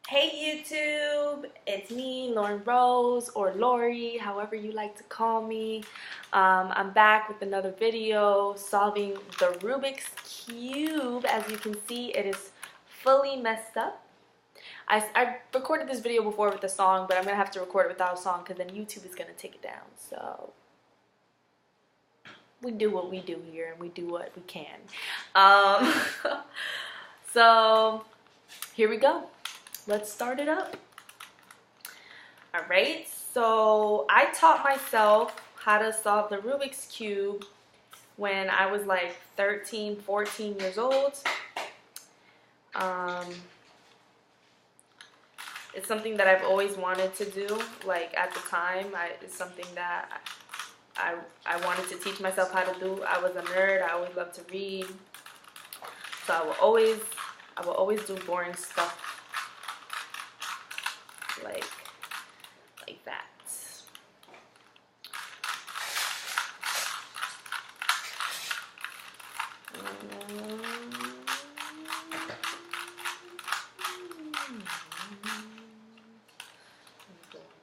Hey YouTube, it's me, Lauren Rose, or Lori, however you like to call me. I'm back with another video solving the Rubik's Cube. As you can see, it is fully messed up. I recorded this video before with a song, but I'm going to have to record it without a song because then YouTube is going to take it down. So we do what we do here and we do what we can. So here we go. Let's start it up. All right, so I taught myself how to solve the Rubik's Cube when I was like 13, 14 years old. It's something that I've always wanted to do. Like at the time, it's something that I wanted to teach myself how to do. I was a nerd. I always loved to read, so I will always do boring stuff like that.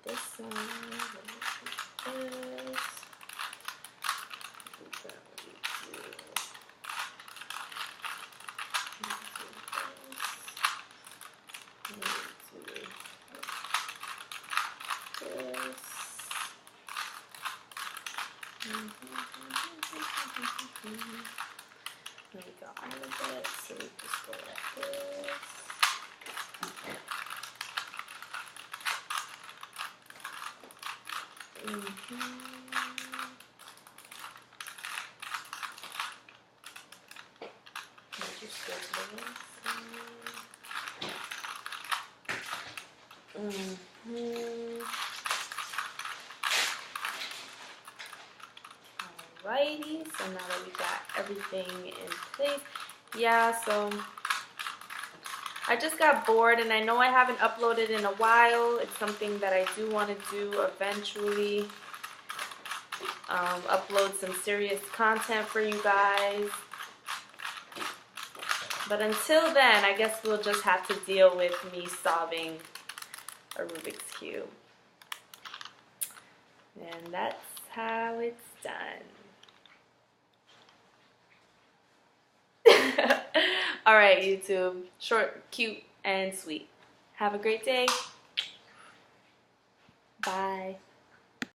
This one, there we go, all of it, so we just go like this. Just go to the inside. Alrighty, so now that we got everything in place, yeah, so I just got bored and I know I haven't uploaded in a while. It's something that I do want to do eventually. Upload some serious content for you guys. But until then, I guess we'll just have to deal with me solving a Rubik's Cube. And that's how it's done. Alright, YouTube. Short, cute, and sweet. Have a great day. Bye.